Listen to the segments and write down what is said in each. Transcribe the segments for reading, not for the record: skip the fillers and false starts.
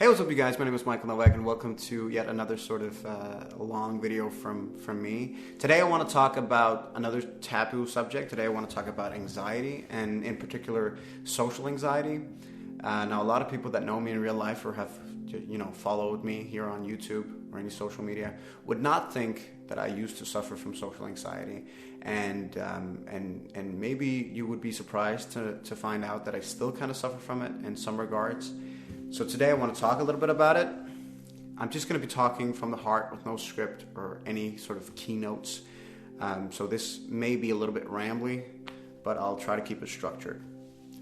Hey, what's up, you guys? My name is Michael Novak, and welcome to yet another sort of long video from me. Today I want to talk about another taboo subject. Today I want to talk about anxiety, and in particular, social anxiety. Now, a lot of people that know me in real life or have, followed me here on YouTube or any social media would not think that I used to suffer from social anxiety, and maybe you would be surprised to find out that I still kind of suffer from it in some regards. So today I want to talk a little bit about it. I'm just going to be talking from the heart with no script or any sort of keynotes. So this may be a little bit rambly, but I'll try to keep it structured.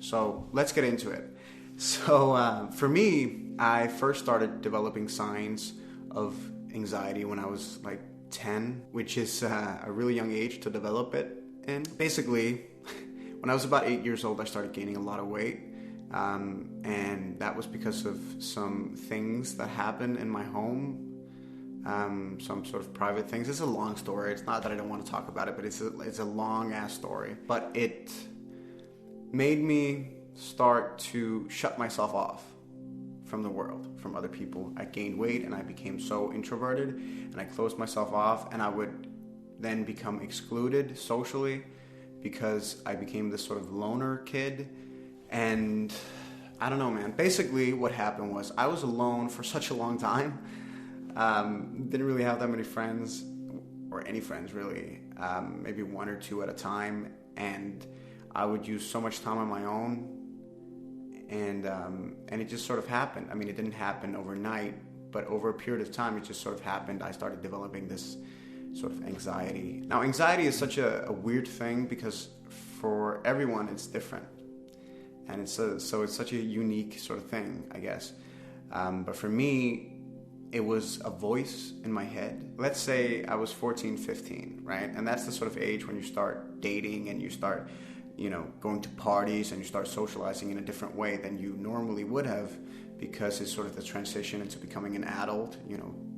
So let's get into it. So for me, I first started developing signs of anxiety when I was like 10, which is a really young age to develop it in. Basically, when I was about 8 years old, I started gaining a lot of weight. And that was because of some things that happened in my home, some sort of private things. It's a long story. It's not that I don't want to talk about it, but it's a long ass story. But it made me start to shut myself off from the world, from other people. I gained weight and I became so introverted, and I closed myself off, and I would then become excluded socially because I became this sort of loner kid. And I don't know, man. Basically, what happened was I was alone for such a long time. Didn't really have that many friends, or any friends really. Maybe one or two at a time. And I would use so much time on my own. And it just sort of happened. I mean, it didn't happen overnight, but over a period of time, it just sort of happened. I started developing this sort of anxiety. Now, anxiety is such a weird thing because for everyone, it's different. And so it's such a unique sort of thing, I guess. But for me, it was a voice in my head. Let's say I was 14, 15, right? And that's the sort of age when you start dating and you start, going to parties and you start socializing in a different way than you normally would have, because it's sort of the transition into becoming an adult,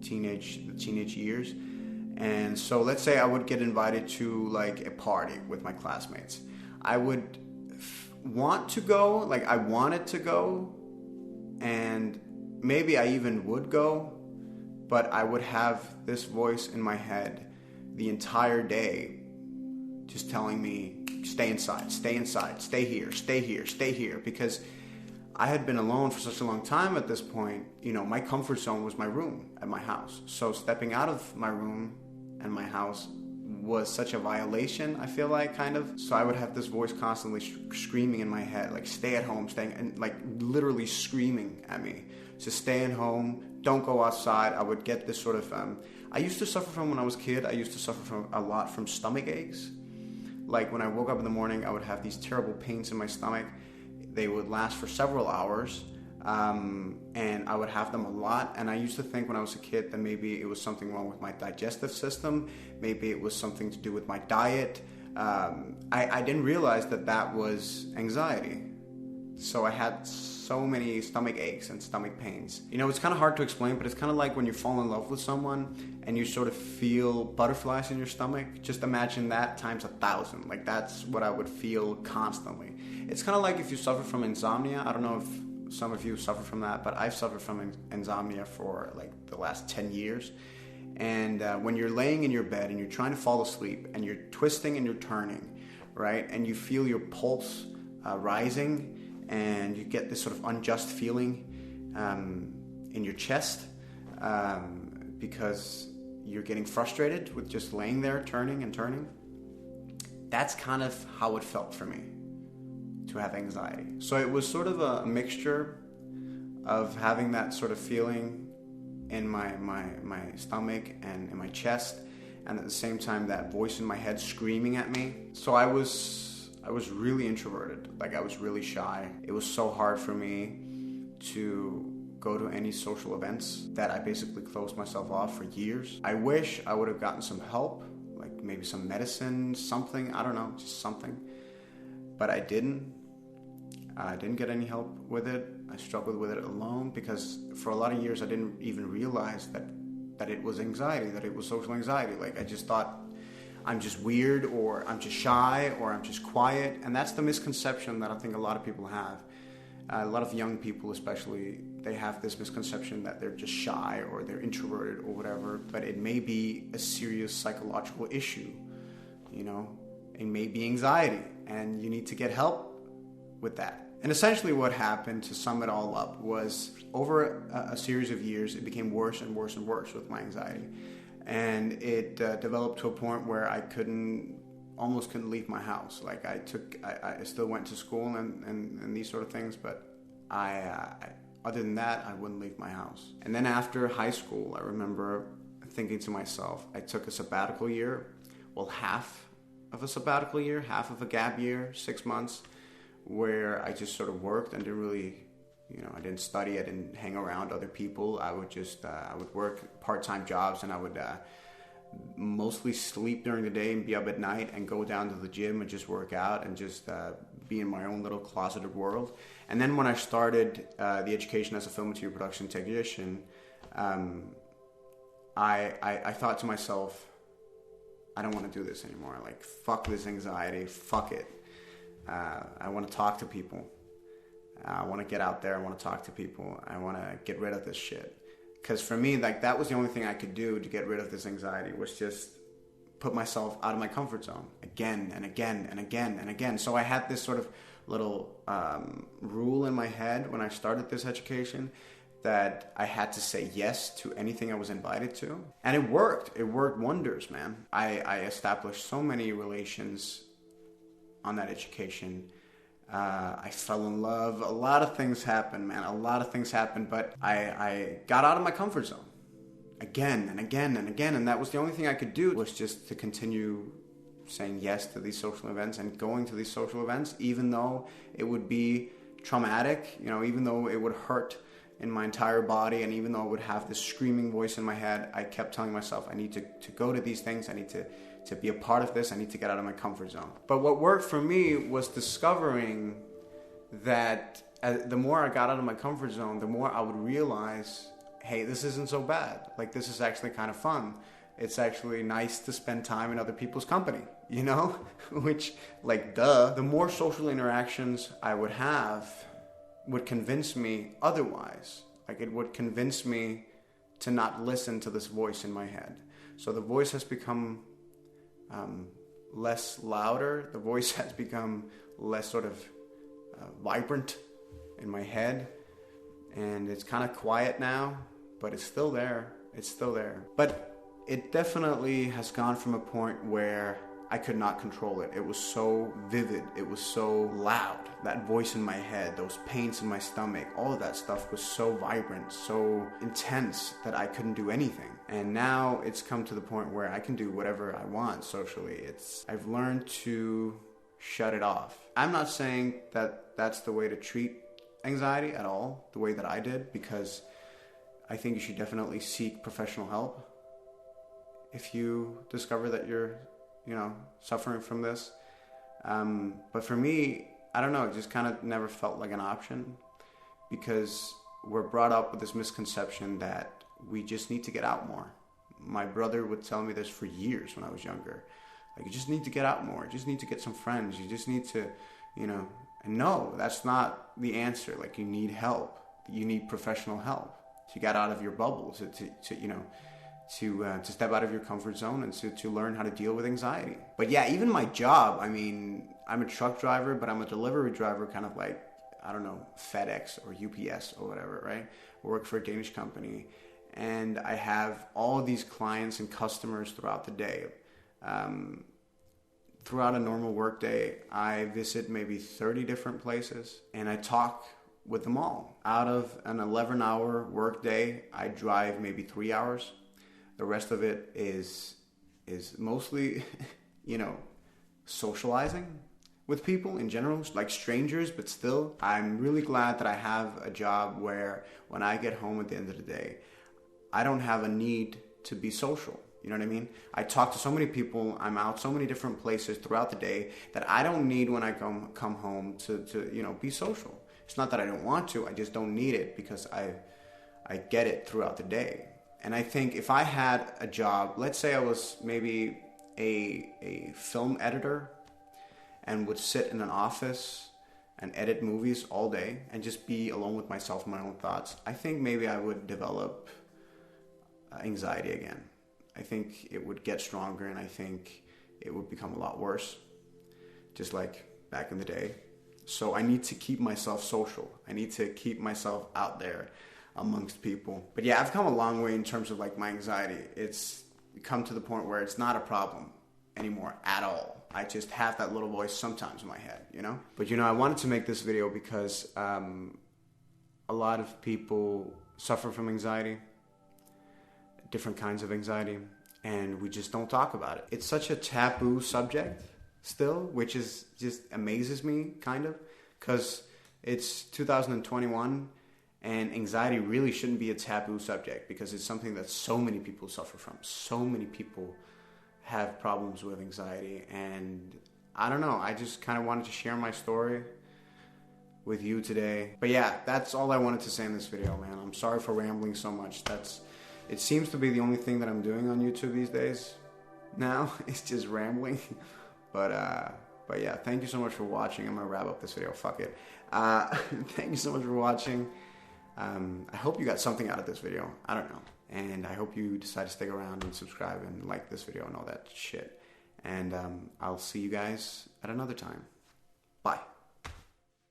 teenage years. And so let's say I would get invited to like a party with my classmates. I would want to go, like I wanted to go, and maybe I even would go, but I would have this voice in my head the entire day just telling me, stay inside, stay here, because I had been alone for such a long time at this point. My comfort zone was my room at my house. So stepping out of my room and my house was such a violation, I feel like, kind of. So I would have this voice constantly screaming in my head, like, stay at home, and like literally screaming at me to stay at home, don't go outside. I would get this sort of, I used to suffer from, when I was a kid, I used to suffer from a lot from stomach aches. Like when I woke up in the morning, I would have these terrible pains in my stomach. They would last for several hours. And I would have them a lot, and I used to think when I was a kid that maybe it was something wrong with my digestive system, maybe it was something to do with my diet. I didn't realize that was anxiety. So I had so many stomach aches and stomach pains. It's kind of hard to explain, but it's kind of like when you fall in love with someone and you sort of feel butterflies in your stomach. Just imagine that times 1,000. Like, that's what I would feel constantly. It's kind of like if you suffer from insomnia. I don't know if some of you suffer from that, but I've suffered from insomnia for like the last 10 years. And when you're laying in your bed and you're trying to fall asleep and you're twisting and you're turning, right? And you feel your pulse rising, and you get this sort of unjust feeling in your chest because you're getting frustrated with just laying there, turning and turning. That's kind of how it felt for me to have anxiety. So it was sort of a mixture of having that sort of feeling in my stomach and in my chest, and at the same time that voice in my head screaming at me. So I was really introverted. Like, I was really shy. It was so hard for me to go to any social events that I basically closed myself off for years. I wish I would have gotten some help, like maybe some medicine, something, I don't know, just something. But I didn't. I didn't get any help with it. I struggled with it alone because for a lot of years I didn't even realize that it was anxiety, that it was social anxiety. Like, I just thought I'm just weird, or I'm just shy, or I'm just quiet. And that's the misconception that I think a lot of people have. A lot of young people especially, they have this misconception that they're just shy or they're introverted or whatever, but it may be a serious psychological issue, you know? It may be anxiety, and you need to get help with that. And essentially what happened, to sum it all up, was over a series of years, it became worse and worse and worse with my anxiety. And it developed to a point where I almost couldn't leave my house. Like I still went to school and these sort of things, but other than that, I wouldn't leave my house. And then after high school, I remember thinking to myself, I took a sabbatical year, well, half of a sabbatical year, half of a gap year, 6 months, where I just sort of worked and didn't really, I didn't study, I didn't hang around other people. I would just, I would work part-time jobs, and I would mostly sleep during the day and be up at night and go down to the gym and just work out and just be in my own little closeted world. And then when I started the education as a film and TV production technician, I thought to myself, I don't want to do this anymore. Like, fuck this anxiety, fuck it. I want to talk to people. I want to get out there. I want to talk to people. I want to get rid of this shit. Because for me, like, that was the only thing I could do to get rid of this anxiety, was just put myself out of my comfort zone again and again and again and again. So I had this sort of little rule in my head when I started this education, that I had to say yes to anything I was invited to. And it worked. It worked wonders, man. I established so many relations on that education. I fell in love. A lot of things happened, man. A lot of things happened, but I got out of my comfort zone again and again and again. And that was the only thing I could do, was just to continue saying yes to these social events and going to these social events, even though it would be traumatic, even though it would hurt in my entire body, and even though I would have this screaming voice in my head, I kept telling myself, I need to go to these things. I need to be a part of this. I need to get out of my comfort zone. But what worked for me was discovering that the more I got out of my comfort zone, the more I would realize, hey, this isn't so bad. Like, this is actually kind of fun. It's actually nice to spend time in other people's company, which, like, the more social interactions I would have would convince me otherwise. Like, it would convince me to not listen to this voice in my head. So the voice has become less louder. The voice has become less sort of vibrant in my head, and it's kind of quiet now, but it's still there. It's still there. But it definitely has gone from a point where I could not control it. It was so vivid. It was so loud. That voice in my head, those pains in my stomach, all of that stuff was so vibrant, so intense that I couldn't do anything. And now it's come to the point where I can do whatever I want socially. I've learned to shut it off. I'm not saying that that's the way to treat anxiety at all, the way that I did, because I think you should definitely seek professional help if you discover that you're suffering from this. But for me, I don't know, it just kind of never felt like an option, because we're brought up with this misconception that we just need to get out more. My brother would tell me this for years when I was younger. Like, you just need to get out more. You just need to get some friends. You just need to, and no, that's not the answer. Like, you need help. You need professional help to get out of your bubble, to step out of your comfort zone and to learn how to deal with anxiety. But yeah, even my job, I mean, I'm a truck driver, but I'm a delivery driver, kind of like, I don't know, FedEx or UPS or whatever, right? I work for a Danish company, and I have all these clients and customers throughout the day. Throughout a normal work day, I visit maybe 30 different places, and I talk with them all. Out of an 11-hour work day, I drive maybe 3 hours. The rest of it is mostly, socializing with people in general, like strangers, but still. I'm really glad that I have a job where when I get home at the end of the day, I don't have a need to be social. You know what I mean? I talk to so many people. I'm out so many different places throughout the day that I don't need, when I come home, to be social. It's not that I don't want to. I just don't need it, because I get it throughout the day. And I think if I had a job, let's say I was maybe a film editor and would sit in an office and edit movies all day and just be alone with myself and my own thoughts, I think maybe I would develop anxiety again. I think it would get stronger, and I think it would become a lot worse, just like back in the day. So I need to keep myself social. I need to keep myself out there amongst people. But yeah, I've come a long way in terms of like my anxiety. It's come to the point where it's not a problem anymore at all. I just have that little voice sometimes in my head, you know? But you know, I wanted to make this video because a lot of people suffer from anxiety, different kinds of anxiety, and we just don't talk about it. It's such a taboo subject still, which is just amazes me kind of, because it's 2021 and anxiety really shouldn't be a taboo subject, because it's something that so many people suffer from. So many people have problems with anxiety, and I don't know, I just kind of wanted to share my story with you today. But yeah, that's all I wanted to say in this video, man. I'm sorry for rambling so much. It seems to be the only thing that I'm doing on YouTube these days now. It's just rambling. But yeah, thank you so much for watching. I'm gonna wrap up this video, fuck it. Thank you so much for watching. I hope you got something out of this video. I don't know. And I hope you decide to stick around and subscribe and like this video and all that shit. And I'll see you guys at another time. Bye.